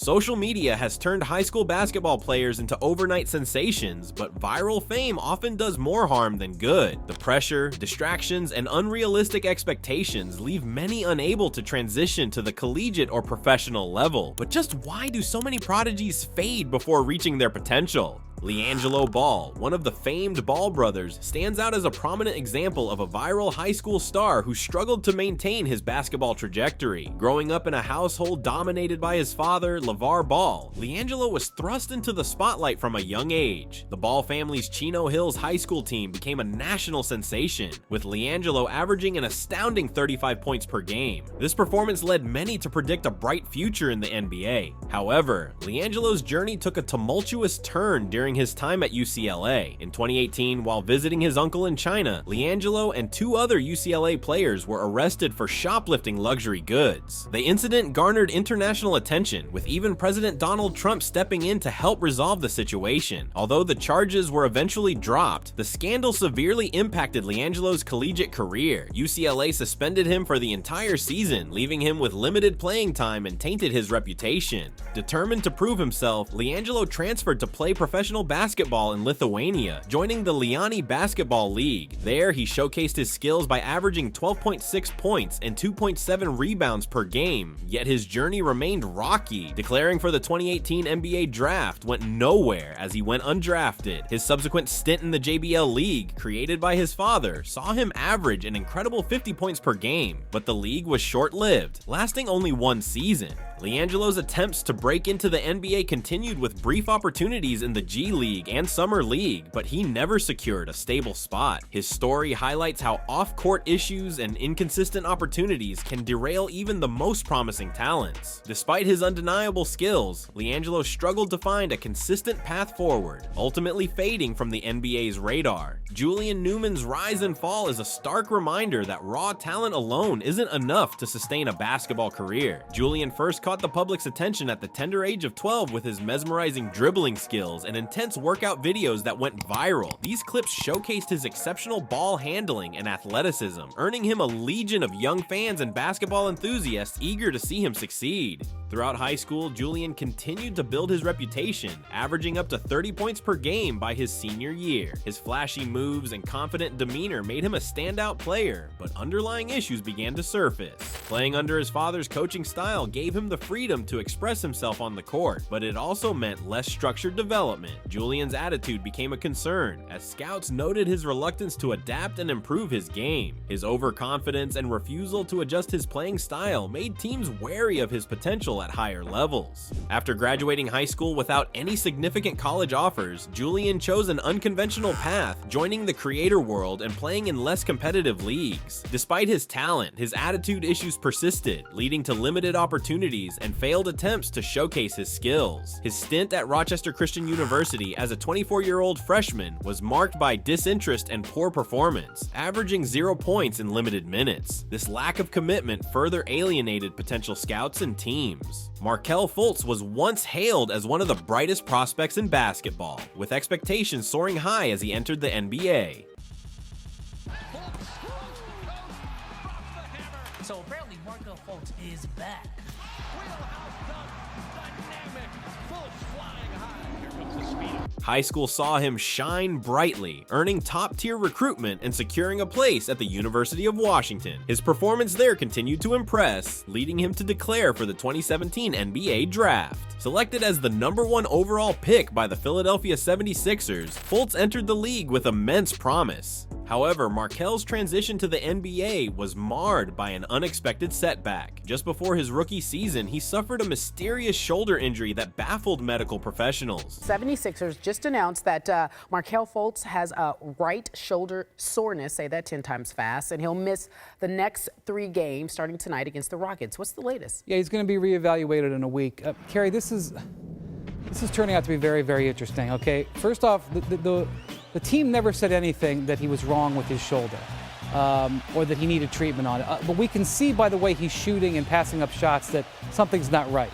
Social media has turned high school basketball players into overnight sensations, but viral fame often does more harm than good. The pressure, distractions, and unrealistic expectations leave many unable to transition to the collegiate or professional level. But just why do so many prodigies fade before reaching their potential? LiAngelo Ball, one of the famed Ball brothers, stands out as a prominent example of a viral high school star who struggled to maintain his basketball trajectory. Growing up in a household dominated by his father, LeVar Ball, LiAngelo was thrust into the spotlight from a young age. The Ball family's Chino Hills high school team became a national sensation, with LiAngelo averaging an astounding 35 points per game. This performance led many to predict a bright future in the NBA. However, LiAngelo's journey took a tumultuous turn during his time at UCLA. In 2018, while visiting his uncle in China, LiAngelo and 2 other UCLA players were arrested for shoplifting luxury goods. The incident garnered international attention, with even President Donald Trump stepping in to help resolve the situation. Although the charges were eventually dropped, the scandal severely impacted LiAngelo's collegiate career. UCLA suspended him for the entire season, leaving him with limited playing time and tainted his reputation. Determined to prove himself, LiAngelo transferred to play professional basketball in Lithuania, joining the Liani Basketball League. There, he showcased his skills by averaging 12.6 points and 2.7 rebounds per game, yet his journey remained rocky. Declaring for the 2018 NBA draft went nowhere as he went undrafted. His subsequent stint in the JBL League, created by his father, saw him average an incredible 50 points per game, but the league was short-lived, lasting only 1 season. LiAngelo's attempts to break into the NBA continued with brief opportunities in the G League and Summer League, but he never secured a stable spot. His story highlights how off-court issues and inconsistent opportunities can derail even the most promising talents. Despite his undeniable skills, LiAngelo struggled to find a consistent path forward, ultimately fading from the NBA's radar. Julian Newman's rise and fall is a stark reminder that raw talent alone isn't enough to sustain a basketball career. Julian first caught the public's attention at the tender age of 12 with his mesmerizing dribbling skills and intense workout videos that went viral. These clips showcased his exceptional ball handling and athleticism, earning him a legion of young fans and basketball enthusiasts eager to see him succeed. Throughout high school, Julian continued to build his reputation, averaging up to 30 points per game by his senior year. His flashy moves and confident demeanor made him a standout player, but underlying issues began to surface. Playing under his father's coaching style gave him the freedom to express himself on the court, but it also meant less structured development. Julian's attitude became a concern, as scouts noted his reluctance to adapt and improve his game. His overconfidence and refusal to adjust his playing style made teams wary of his potential at higher levels. After graduating high school without any significant college offers, Julian chose an unconventional path, joining the creator world and playing in less competitive leagues. Despite his talent, his attitude issues persisted, leading to limited opportunities and failed attempts to showcase his skills. His stint at Rochester Christian University as a 24-year-old freshman was marked by disinterest and poor performance, averaging 0 points in limited minutes. This lack of commitment further alienated potential scouts and teams. Markelle Fultz was once hailed as one of the brightest prospects in basketball, with expectations soaring high as he entered the NBA. So apparently Markelle Fultz is back. High school saw him shine brightly, earning top-tier recruitment and securing a place at the University of Washington. His performance there continued to impress, leading him to declare for the 2017 NBA Draft. Selected as the #1 overall pick by the Philadelphia 76ers, Fultz entered the league with immense promise. However, Markelle's transition to the NBA was marred by an unexpected setback. Just before his rookie season, he suffered a mysterious shoulder injury that baffled medical professionals. 76ers just announced that Markelle Fultz has a right shoulder soreness, say that 10 times fast, and he'll miss the next 3 games starting tonight against the Rockets. What's the latest? Yeah, he's going to be reevaluated in a week. Kyree, this is turning out to be very, very interesting, okay? First off, the team never said anything that he was wrong with his shoulder or that he needed treatment on it. But we can see by the way he's shooting and passing up shots that something's not right.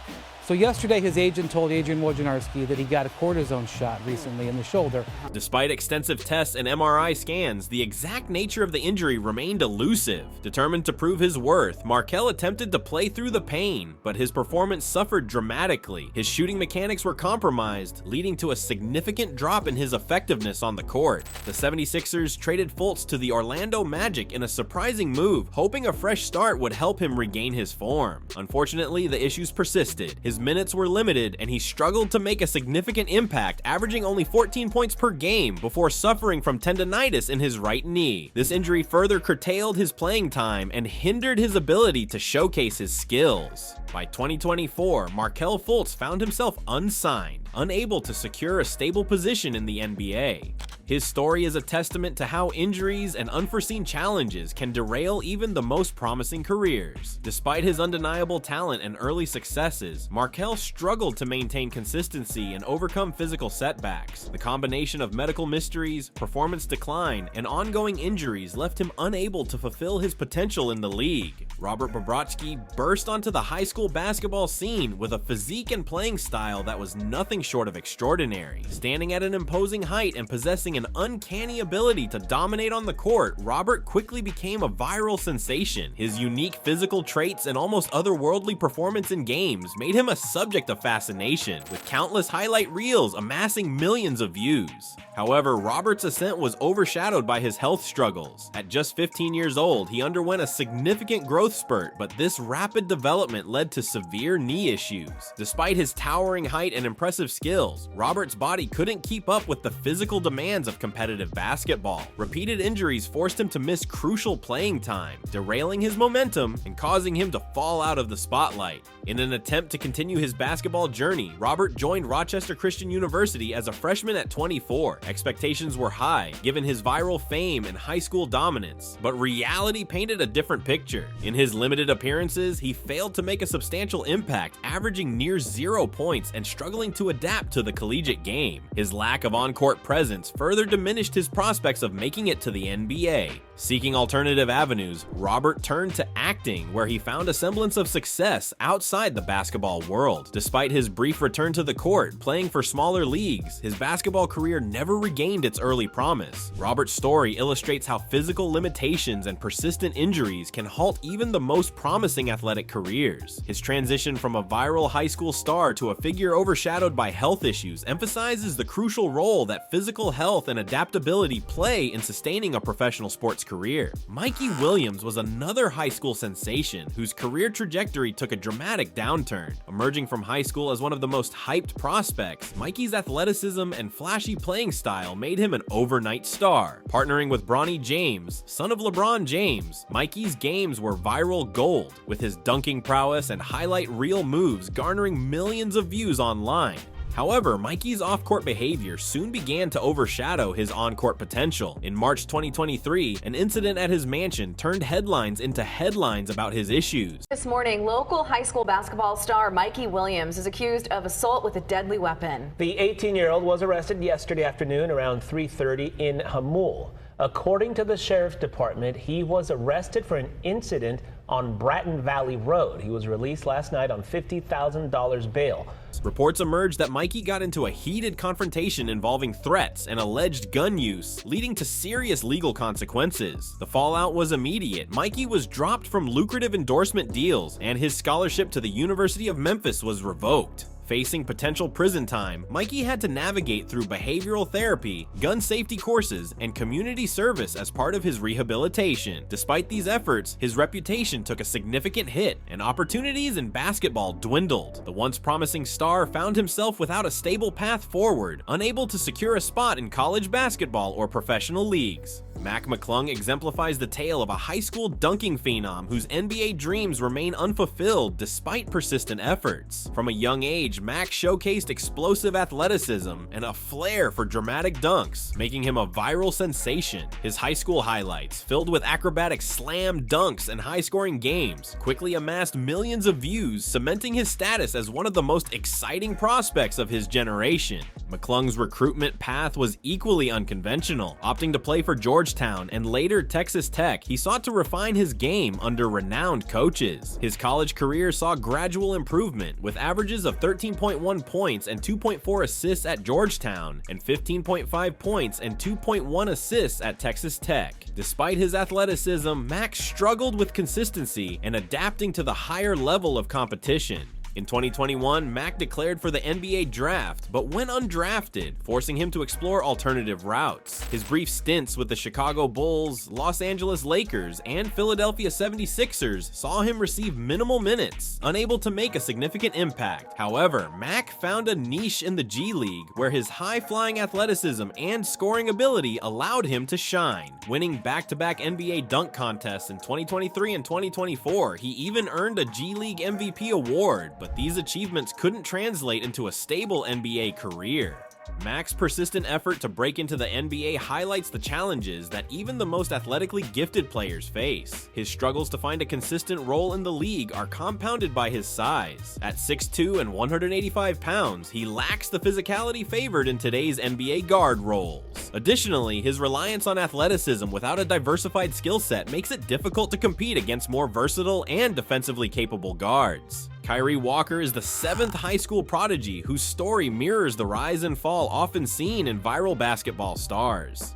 So yesterday, his agent told Adrian Wojnarowski that he got a cortisone shot recently in the shoulder. Despite extensive tests and MRI scans, the exact nature of the injury remained elusive. Determined to prove his worth, Markelle attempted to play through the pain, but his performance suffered dramatically. His shooting mechanics were compromised, leading to a significant drop in his effectiveness on the court. The 76ers traded Fultz to the Orlando Magic in a surprising move, hoping a fresh start would help him regain his form. Unfortunately, the issues persisted. His minutes were limited, and he struggled to make a significant impact, averaging only 14 points per game before suffering from tendonitis in his right knee. This injury further curtailed his playing time and hindered his ability to showcase his skills. By 2024, Markelle Fultz found himself unsigned, unable to secure a stable position in the NBA. His story is a testament to how injuries and unforeseen challenges can derail even the most promising careers. Despite his undeniable talent and early successes, Markelle struggled to maintain consistency and overcome physical setbacks. The combination of medical mysteries, performance decline, and ongoing injuries left him unable to fulfill his potential in the league. Bobroczkyi burst onto the high school basketball scene with a physique and playing style that was nothing short of extraordinary. Standing at an imposing height and possessing an uncanny ability to dominate on the court, Robert quickly became a viral sensation. His unique physical traits and almost otherworldly performance in games made him a subject of fascination, with countless highlight reels amassing millions of views. However, Robert's ascent was overshadowed by his health struggles. At just 15 years old, he underwent a significant growth spurt, but this rapid development led to severe knee issues. Despite his towering height and impressive skills, Robert's body couldn't keep up with the physical demands of competitive basketball. Repeated injuries forced him to miss crucial playing time, derailing his momentum and causing him to fall out of the spotlight. In an attempt to continue his basketball journey, Robert joined Rochester Christian University as a freshman at 24. Expectations were high, given his viral fame and high school dominance, but reality painted a different picture. In his limited appearances, he failed to make a substantial impact, averaging near 0 points and struggling to adapt to the collegiate game. His lack of on-court presence further diminished his prospects of making it to the NBA. Seeking alternative avenues, Robert turned to acting, where he found a semblance of success outside the basketball world. Despite his brief return to the court, playing for smaller leagues, his basketball career never regained its early promise. Robert's story illustrates how physical limitations and persistent injuries can halt even the most promising athletic careers. His transition from a viral high school star to a figure overshadowed by health issues emphasizes the crucial role that physical health and adaptability play in sustaining a professional sports career. Mikey Williams was another high school sensation whose career trajectory took a dramatic downturn. Emerging from high school as one of the most hyped prospects, Mikey's athleticism and flashy playing style made him an overnight star. Partnering with Bronny James, son of LeBron James, Mikey's games were viral gold, with his dunking prowess and highlight reel moves garnering millions of views online. However, Mikey's off-court behavior soon began to overshadow his on-court potential. In March 2023, an incident at his mansion turned headlines into headlines about his issues. This morning, local high school basketball star Mikey Williams is accused of assault with a deadly weapon. The 18-year-old was arrested yesterday afternoon around 3:30 in Hamul. According to the sheriff's department, he was arrested for an incident on Bratton Valley Road. He was released last night on $50,000 bail. Reports emerged that Mikey got into a heated confrontation involving threats and alleged gun use, leading to serious legal consequences. The fallout was immediate. Mikey was dropped from lucrative endorsement deals, and his scholarship to the University of Memphis was revoked. Facing potential prison time, Mikey had to navigate through behavioral therapy, gun safety courses, and community service as part of his rehabilitation. Despite these efforts, his reputation took a significant hit, and opportunities in basketball dwindled. The once promising star found himself without a stable path forward, unable to secure a spot in college basketball or professional leagues. McClung exemplifies the tale of a high school dunking phenom whose NBA dreams remain unfulfilled despite persistent efforts. From a young age, college, Mac showcased explosive athleticism and a flair for dramatic dunks, making him a viral sensation. His high school highlights, filled with acrobatic slam dunks and high-scoring games, quickly amassed millions of views, cementing his status as one of the most exciting prospects of his generation. McClung's recruitment path was equally unconventional. Opting to play for Georgetown and later Texas Tech, he sought to refine his game under renowned coaches. His college career saw gradual improvement, with averages of 13.1 points and 2.4 assists at Georgetown, and 15.5 points and 2.1 assists at Texas Tech. Despite his athleticism, Mac struggled with consistency and adapting to the higher level of competition. In 2021, Mac declared for the NBA draft, but went undrafted, forcing him to explore alternative routes. His brief stints with the Chicago Bulls, Los Angeles Lakers, and Philadelphia 76ers saw him receive minimal minutes, unable to make a significant impact. However, Mac found a niche in the G League, where his high-flying athleticism and scoring ability allowed him to shine. Winning back-to-back NBA dunk contests in 2023 and 2024, he even earned a G League MVP award, but these achievements couldn't translate into a stable NBA career. Mac's persistent effort to break into the NBA highlights the challenges that even the most athletically gifted players face. His struggles to find a consistent role in the league are compounded by his size. At 6'2" and 185 pounds, he lacks the physicality favored in today's NBA guard roles. Additionally, his reliance on athleticism without a diversified skill set makes it difficult to compete against more versatile and defensively capable guards. Kyree Walker is the 7th high school prodigy whose story mirrors the rise and fall often seen in viral basketball stars.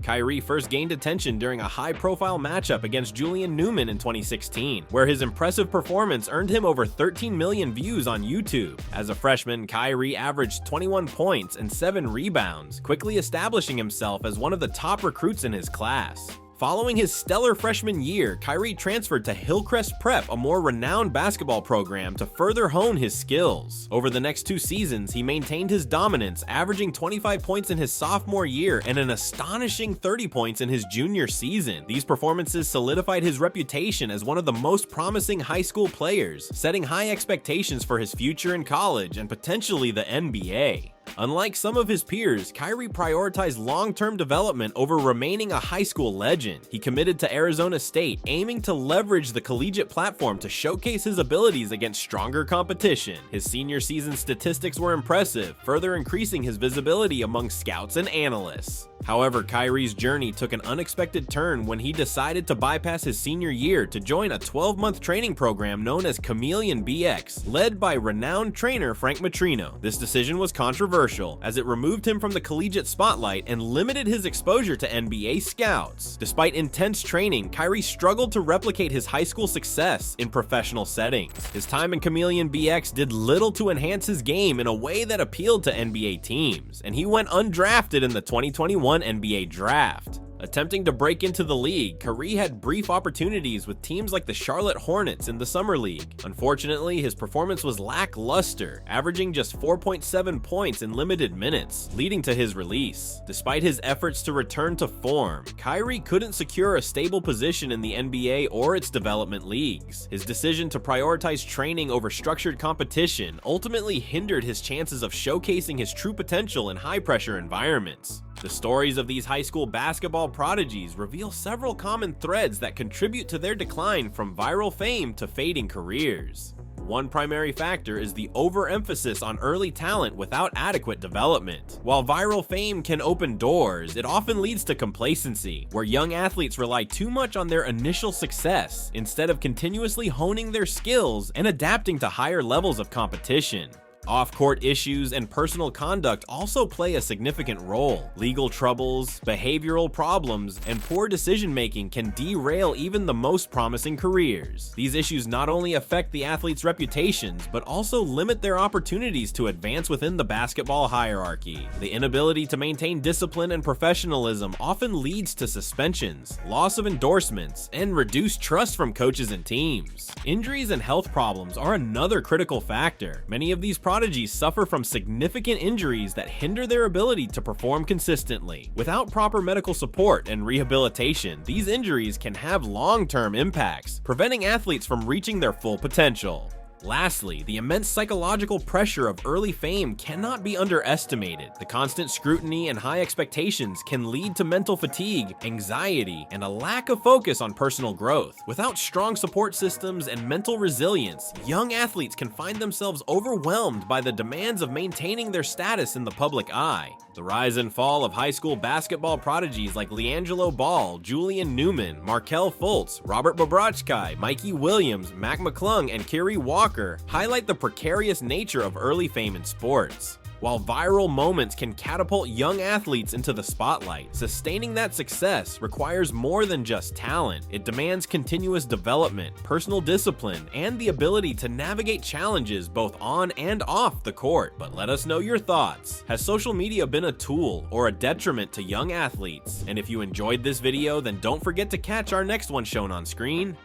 Kyree first gained attention during a high-profile matchup against Julian Newman in 2016, where his impressive performance earned him over 13 million views on YouTube. As a freshman, Kyree averaged 21 points and 7 rebounds, quickly establishing himself as one of the top recruits in his class. Following his stellar freshman year, Kyree transferred to Hillcrest Prep, a more renowned basketball program, to further hone his skills. Over the next 2 seasons, he maintained his dominance, averaging 25 points in his sophomore year and an astonishing 30 points in his junior season. These performances solidified his reputation as one of the most promising high school players, setting high expectations for his future in college and potentially the NBA. Unlike some of his peers, Kyree prioritized long-term development over remaining a high school legend. He committed to Arizona State, aiming to leverage the collegiate platform to showcase his abilities against stronger competition. His senior season statistics were impressive, further increasing his visibility among scouts and analysts. However, Kyree's journey took an unexpected turn when he decided to bypass his senior year to join a 12-month training program known as Chameleon BX, led by renowned trainer Frank Matrino. This decision was controversial, as it removed him from the collegiate spotlight and limited his exposure to NBA scouts. Despite intense training, Kyree struggled to replicate his high school success in professional settings. His time in Chameleon BX did little to enhance his game in a way that appealed to NBA teams, and he went undrafted in the 2021 NBA draft. Attempting to break into the league, Kyree had brief opportunities with teams like the Charlotte Hornets in the Summer League. Unfortunately, his performance was lackluster, averaging just 4.7 points in limited minutes, leading to his release. Despite his efforts to return to form, Kyree couldn't secure a stable position in the NBA or its development leagues. His decision to prioritize training over structured competition ultimately hindered his chances of showcasing his true potential in high-pressure environments. The stories of these high school basketball prodigies reveal several common threads that contribute to their decline from viral fame to fading careers. One primary factor is the overemphasis on early talent without adequate development. While viral fame can open doors, it often leads to complacency, where young athletes rely too much on their initial success instead of continuously honing their skills and adapting to higher levels of competition. Off-court issues and personal conduct also play a significant role. Legal troubles, behavioral problems, and poor decision-making can derail even the most promising careers. These issues not only affect the athletes' reputations, but also limit their opportunities to advance within the basketball hierarchy. The inability to maintain discipline and professionalism often leads to suspensions, loss of endorsements, and reduced trust from coaches and teams. Injuries and health problems are another critical factor. Many of these prodigies suffer from significant injuries that hinder their ability to perform consistently. Without proper medical support and rehabilitation, these injuries can have long-term impacts, preventing athletes from reaching their full potential. Lastly, the immense psychological pressure of early fame cannot be underestimated. The constant scrutiny and high expectations can lead to mental fatigue, anxiety, and a lack of focus on personal growth. Without strong support systems and mental resilience, young athletes can find themselves overwhelmed by the demands of maintaining their status in the public eye. The rise and fall of high school basketball prodigies like LiAngelo Ball, Julian Newman, Markelle Fultz, Bobroczkyi, Mikey Williams, McClung, and Kyree Walker highlight the precarious nature of early fame in sports. While viral moments can catapult young athletes into the spotlight, sustaining that success requires more than just talent. It demands continuous development, personal discipline, and the ability to navigate challenges both on and off the court. But let us know your thoughts. Has social media been a tool or a detriment to young athletes? And if you enjoyed this video, then don't forget to catch our next one shown on screen.